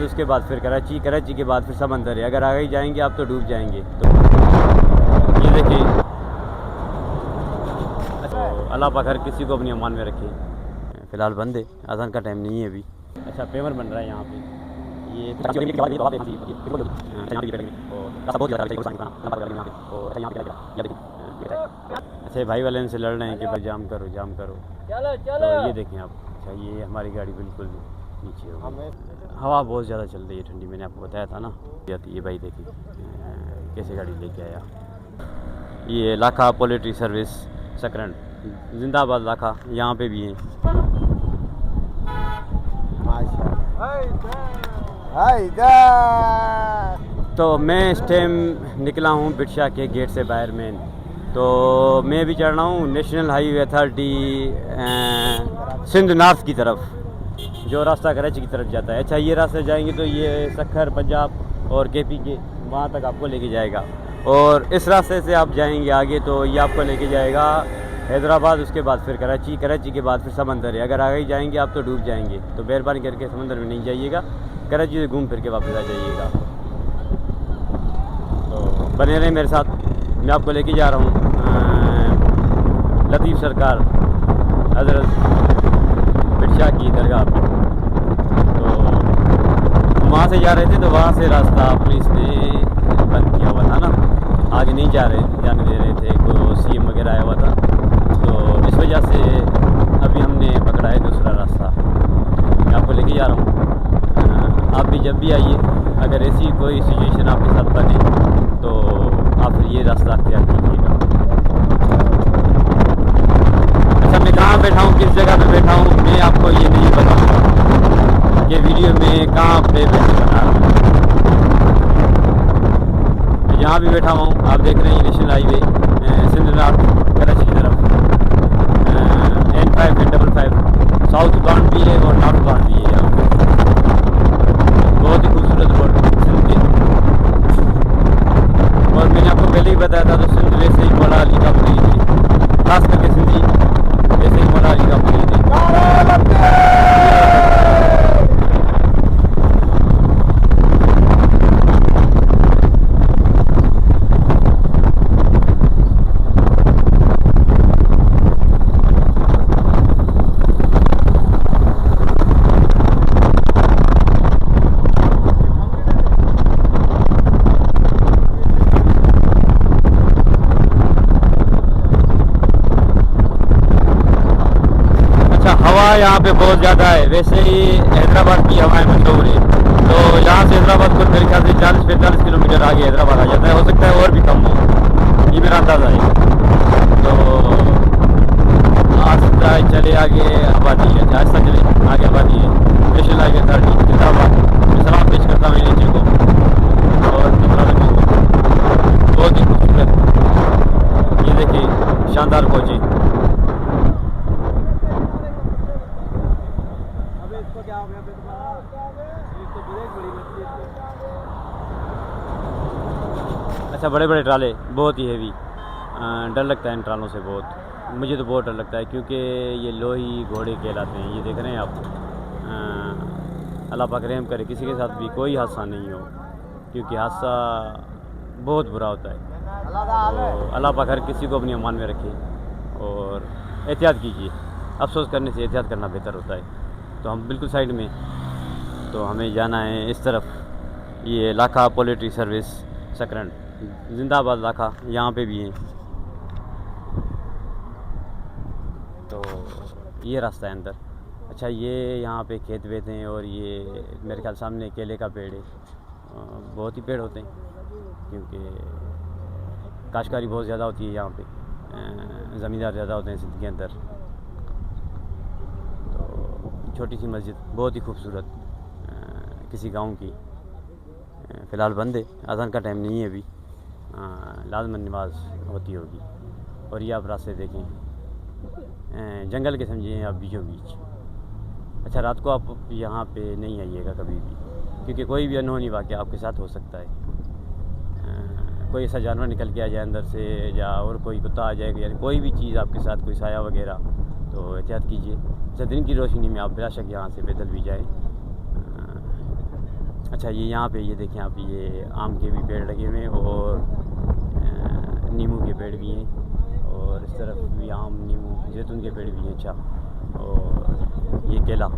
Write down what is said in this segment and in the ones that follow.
उसके बाद फिर कराची, कराची के बाद फिर समंदर है। अगर आगे जाएंगे आप तो डूब जाएंगे। तो ये देखिए, तो अल्लाह पाक हर किसी को अपनी अमान में रखे। फ़िलहाल बंद है, अज़ान का टाइम नहीं है अभी। अच्छा, पेवर बन रहा है यहाँ पे। ये अच्छा, भाई वाले इनसे लड़ रहे हैं कि भाई जाम करो जाम करो। तो ये देखें आप। अच्छा, ये हमारी गाड़ी बिल्कुल नीचे हो गई। हवा बहुत ज़्यादा चल रही है, ठंडी। मैंने आपको बताया था ना। ये भाई देखिए कैसे गाड़ी लेके आया। ये लाखा पोल्ट्री सर्विस सकरन, जिंदाबाद लाखा। यहाँ पे भी है। तो मैं इस टाइम निकला हूँ बिटशा के गेट से बाहर मेन। तो मैं भी चढ़ रहा हूँ national highway authority Sindh north की तरफ, जो रास्ता कराची की तरफ जाता है। अच्छा, ये रास्ते जाएंगे तो ये सक्खर, पंजाब और केपी के वहाँ तक आपको लेके जाएगा। और इस रास्ते से आप जाएंगे आगे तो ये आपको लेके जाएगा हैदराबाद, उसके बाद फिर कराची, कराची के बाद फिर समंदर है। अगर आगे जाएंगे आप तो डूब जाएंगे। तो मेहरबानी करके समंदर में नहीं जाइएगा, कराची से घूम फिर के वापस आ जाइएगा। तो बने रहें मेरे साथ। मैं आपको लेके जा रहा हूँ लतीफ़ सरकार हज़रत बिटशा की दरगाह पर। तो वहाँ से जा रहे थे, तो वहाँ से रास्ता पुलिस ने बंद किया हुआ था ना, आगे नहीं जाने दे रहे थे। को सीएम वगैरह आया हुआ था, तो इस वजह से अभी हमने पकड़ा है दूसरा रास्ता। मैं आपको लेके जा रहा हूँ। आप भी जब भी आइए, अगर ऐसी कोई सिचुएशन आपके साथ बने तो आप फिर ये रास्ता अख्तियार कीजिएगा। अच्छा, मैं कहाँ बैठा हूँ, किस जगह पे बैठा हूँ, मैं आपको ये नहीं बताऊँगा। ये वीडियो में कहाँ पे बैठ बना रहा हूँ। जहाँ भी बैठा हुआ हूँ आप देख रहे हैं national highway Sindh north Karachi की तरफ। N5 N55 साउथ बाउंड भी है और नॉर्थ बाउंड भी है। यहाँ बहुत ही खूबसूरत रोड सिंध की। और मैंने आपको पहले ही बताया था, तो सिंध वैसे ही मौला अली का बनी थी, खास करके सिंधी वैसे ही मौला अली का बनी थी। यहाँ पे बहुत ज़्यादा है। वैसे ही हैदराबाद की हवाएं मशहूर है, तो यहाँ से हैदराबाद को मेरे ख्याल से 40-45 किलोमीटर आगे हैदराबाद आ जाता है। हो सकता है और भी कम हो, ये मेरा अंदाज़ा है। तो आस्ता चले आगे आबादी है, आस्ता चले आगे आबादी है। नेशनल हाईवे अथॉरिटी जिंदाबाद। मैं सलाम पेश करता हूँ नीचे को और बहुत ही खूबसूरत। ये देखिए शानदार पहुँचे। अच्छा, बड़े बड़े ट्राले, बहुत ही हेवी। डर लगता है इन ट्रालों से बहुत। मुझे तो बहुत डर लगता है, क्योंकि ये लोही घोड़े कहलाते हैं। ये देख रहे हैं आप। अल्लाह पाक रहम करे किसी के साथ भी कोई हादसा नहीं हो, क्योंकि हादसा बहुत बुरा होता है। तो अल्लाह पाक हर किसी को अपनी अमान में रखे और एहतियात कीजिए। अफसोस करने से एहतियात करना बेहतर होता है। तो हम बिल्कुल साइड में, तो हमें जाना है इस तरफ। ये लाखा पोल्ट्री सर्विस सकरन, जिंदाबाद लाखा। यहाँ पे भी है। तो ये रास्ता है अंदर। अच्छा, ये यहाँ पे खेत वेत हैं और ये मेरे ख्याल सामने केले का पेड़ है। बहुत ही पेड़ होते हैं, क्योंकि काश्तकारी बहुत ज़्यादा होती है यहाँ पे। ज़मींदार ज़्यादा होते हैं सिंध के अंदर। तो छोटी सी मस्जिद, बहुत ही खूबसूरत, किसी गांव की। फ़िलहाल बंद है, अज़ान का टाइम नहीं है अभी। लाज़मन नमाज होती होगी। और ये आप रास्ते देखें, जंगल के समझिए आप बीचों बीच। अच्छा, रात को आप यहाँ पे नहीं आइएगा कभी भी, क्योंकि कोई भी अनहोनी वाक़या आपके साथ हो सकता है। कोई ऐसा जानवर निकल के आ जाए अंदर से, या और कोई कुत्ता आ जाएगा, यानी कोई भी चीज़ आपके साथ, कोई साया वगैरह, तो एहतियात कीजिए। अच्छा, दिन की रोशनी में आप बेशक यहाँ से पैदल भी जाएँ। अच्छा ये यहाँ पे ये देखें आप, ये आम के भी पेड़ लगे हुए हैं और नींबू के पेड़ भी हैं, और इस तरफ भी आम नींबू जैतून के पेड़ भी हैं। अच्छा, और ये केला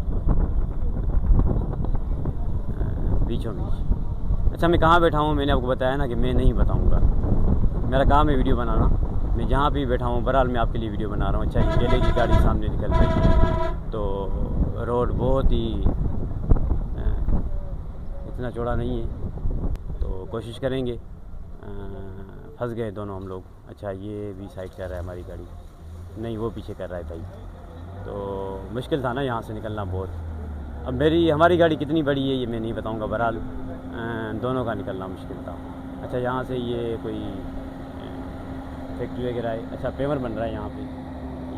बीचों बीच। अच्छा मैं कहाँ बैठा हूँ, मैंने आपको बताया ना कि मैं नहीं बताऊँगा, मेरा काम है वीडियो बनाना। मैं जहाँ भी बैठा हूँ बहरहाल मैं आपके लिए वीडियो बना रहा हूँ। अच्छा ये केले की गाड़ी सामने निकल रही है, तो रोड बहुत ही इतना चौड़ा नहीं है, तो कोशिश करेंगे। फंस गए दोनों हम लोग। अच्छा ये भी साइड कर रहा है हमारी गाड़ी, नहीं वो पीछे कर रहा है भाई, तो मुश्किल था ना यहाँ से निकलना बहुत। अब हमारी गाड़ी कितनी बड़ी है ये मैं नहीं बताऊँगा, बहरहाल दोनों का निकलना मुश्किल था। अच्छा यहाँ से ये कोई फैक्ट्री वगैरह है। अच्छा पेवर बन रहा है यहाँ पे,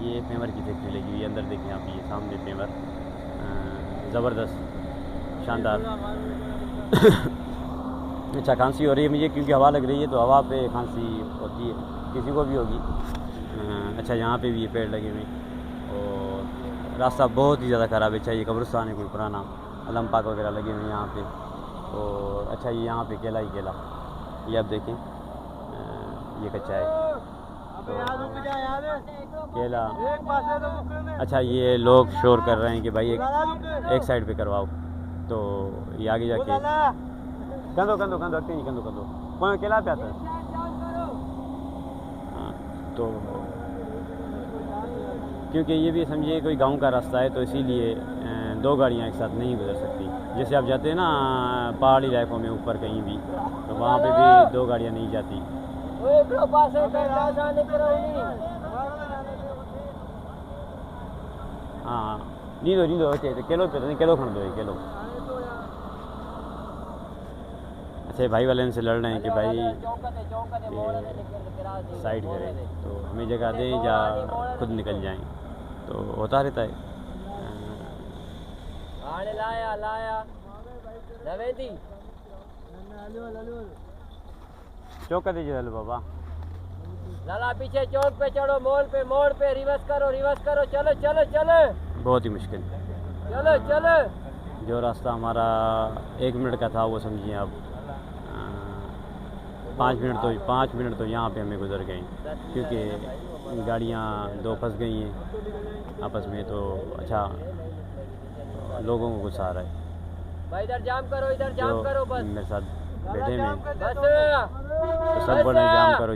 ये पेवर की फैक्ट्री लगी हुई है। अंदर देखें आप, ये सामने पेवर ज़बरदस्त शानदार। अच्छा खांसी हो रही है मुझे क्योंकि हवा लग रही है, तो हवा पे खांसी होती है, किसी को भी होगी। अच्छा यहाँ पे भी ये पेड़ लगे हुए हैं और रास्ता बहुत ही ज़्यादा ख़राब है। अच्छा ये कब्रिस्तान है कोई पुराना, अलम पाक वगैरह लगे हुए हैं यहाँ पे। और अच्छा ये यहाँ पे केला ही केला, ये आप देखें ये कच्चा है तो केला। अच्छा ये लोग शोर कर रहे हैं कि भाई एक साइड पे करवाओ, तो ये आगे जाके कंदो कंदो कंदो अगते नहीं कंदो कंदो कौन केला पे आता है। हाँ तो क्योंकि ये भी समझिए कोई गांव का रास्ता है, तो इसीलिए दो गाड़ियां एक साथ नहीं गुजर सकती। जैसे आप जाते हैं ना पहाड़ी इलाकों में ऊपर कहीं भी, तो वहाँ पे भी दो गाड़ियां नहीं जाती। हाँ नींदो नींदो अच्छे केलो पे नहीं केलो खन दो केलो। अच्छा भाई वाले इनसे लड़ रहे हैं कि भाई साइड करें, तो हमें जगह दें या खुद निकल जाएं, तो होता रहता है। लाया लाया चौका दीजिए हेलो बाबा। लाला पीछे चौक पे चढ़ो, मोड़ पे रिवर्स करो, चलो चलो चलो। बहुत ही मुश्किल, चलो चलो। जो रास्ता हमारा 1 मिनट का था वो समझिए अब 5 मिनट तो यहाँ पे हमें गुजर गए, क्योंकि गाड़ियाँ दो फंस गई हैं आपस में। तो अच्छा लोगों को गुस्सा आ रहा है भाई इधर जाम करो बस। मेरे साथ बैठे में बस तो सब बोल रहे हैं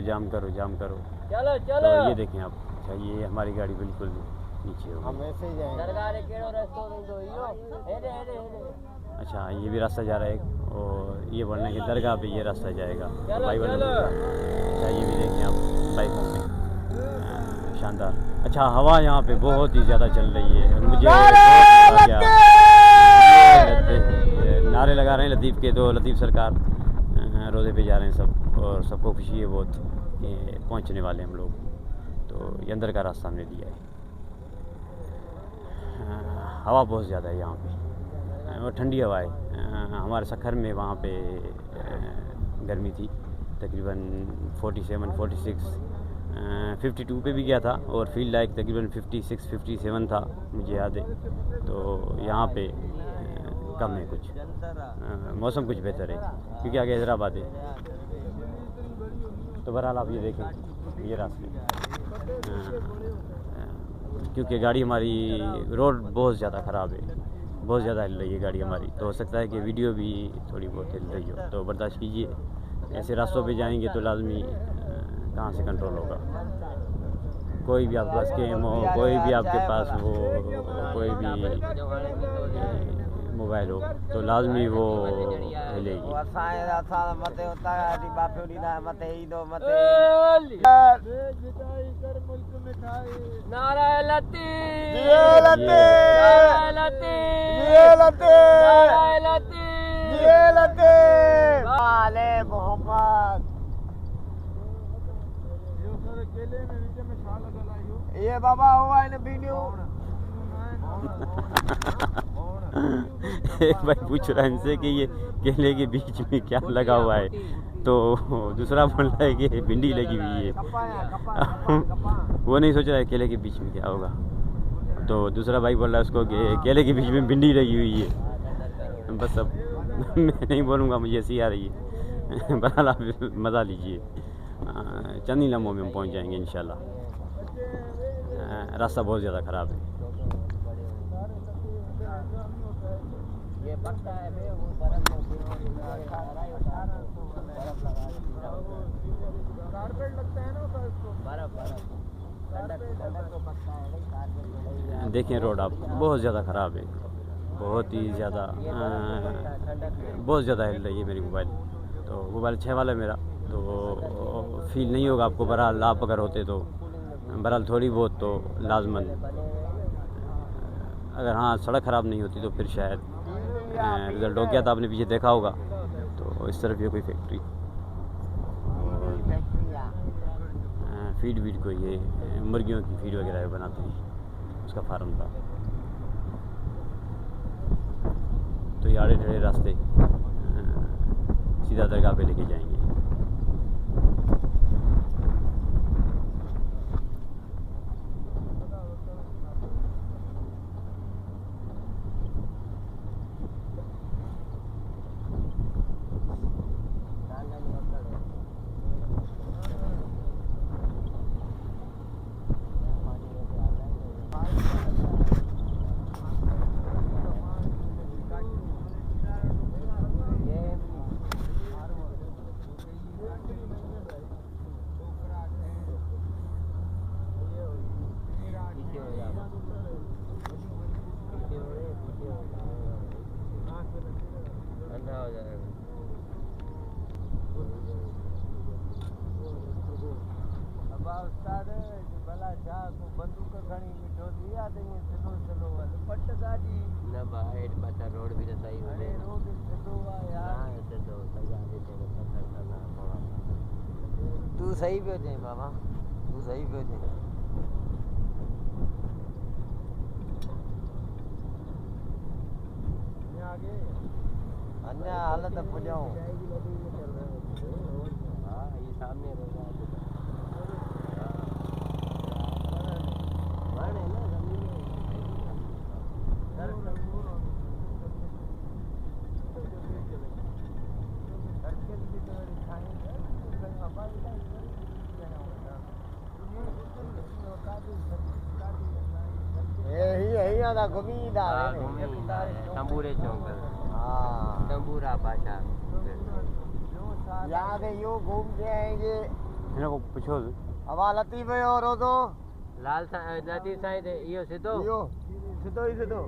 जाम करो। चलो तो ये देखें आप। अच्छा ये हमारी गाड़ी बिल्कुल नीचे हो गई। अच्छा ये भी रास्ता जा रहा है और ये बोलना है कि दरगाह पे ये रास्ता जाएगा, तो भाई वाले। अच्छा ये भी देखें आप बाइकों में शानदार। अच्छा हवा यहाँ पे बहुत ही ज़्यादा चल रही है, मुझे नारे लगा रहे हैं लतीफ़ के, तो लतीफ़ सरकार रोज़े पे जा रहे हैं सब, और सबको खुशी है बहुत कि पहुँचने वाले हम लोग। तो ये अंदर का रास्ता हमने दिया है। हवा बहुत ज़्यादा है यहाँ पे और ठंडी हवा है। हमारे सखर में वहाँ पे गर्मी थी तकरीबन 47, 46, 52 पे भी गया था, और फील्ड लाइक तकरीबन 56, 57 था मुझे याद है। तो यहाँ पे कम है कुछ, मौसम कुछ बेहतर है क्योंकि आगे हैदराबाद है। तो बहरहाल आप ये देखें ये रास्ते, क्योंकि गाड़ी हमारी रोड बहुत ज़्यादा ख़राब है, बहुत ज़्यादा हिल रही है गाड़ी हमारी, तो हो सकता है कि वीडियो भी थोड़ी बहुत हिल रही हो, तो बर्दाश्त कीजिए। ऐसे रास्तों पे जाएंगे तो लाजमी कहाँ से कंट्रोल होगा। कोई भी आपके पास गेम हो, कोई भी आपके पास हो, कोई भी मोबाइल हो, तो लाजमी वो हिलेगी। नाराय लतीफ़, ये बाबा हुआ है वीडियो। एक भाई पूछ रहा है इनसे कि ये केले के बीच में क्या लगा हुआ है, तो दूसरा बोल रहा है कि भिंडी लगी हुई है। वो नहीं सोच रहा है केले के बीच में क्या होगा, तो दूसरा भाई बोल रहा है उसको कि केले के बीच में भिंडी लगी हुई है। बस अब मैं नहीं बोलूँगा, मुझे हंसी आ रही है। बहरहाल आप मज़ा लीजिए। चंद ही लम्हों में हम पहुँच जाएंगे इंशाल्लाह। रास्ता बहुत ज़्यादा ख़राब है। ये पक्का है बे, वो बर्फ में फिर और बर्फ लगा दी। कारपेट लगता है ना उसको। बर्फ ठंडक तो पक्का है भाई, कारपेट देखें रोड आप, बहुत ज़्यादा ख़राब है, बहुत ही ज़्यादा बहुत ज़्यादा हिल रही है मेरी मोबाइल। तो मोबाइल 6 वाला है मेरा, तो फील नहीं होगा आपको। बहरहाल आप अगर होते तो बहरहाल थोड़ी बहुत तो लाजमन, अगर हाँ सड़क ख़राब नहीं होती तो फिर शायद रिज़ल्ट हो गया था। आपने पीछे देखा होगा, तो इस तरफ ये कोई फैक्ट्री फीड को, ये मुर्गियों की फीड वगैरह बनाते हैं, उसका फार्म था। तो ये आड़े टेढ़े रास्ते सीधा दरगाह पे लेके जाएंगे। बंदूक खणी मिठो दिया देंगे चलो चलो वाले पट गाड़ी ना भाई बता रोड भी तो सही अरे है। रोड चलो यार हाँ ऐसे तो सजा देते हैं, पत्थर करना थोड़ा। तू सही पे थे बाबा, तू सही पे थे। आगे अन्य हालत पुजाऊं। हाँ ये सामने रोड है। यही आदा घुमीदार हाँ है घूमदार है, तंबूरे चौक है। हाँ तंबूरा पाशा यहाँ से यूँ घूम के आएंगे। हिन को पुछो हवा लती पे और तो लाल लतीफ़ साईं ते इहो सिधो इहो सिधो ही सिधो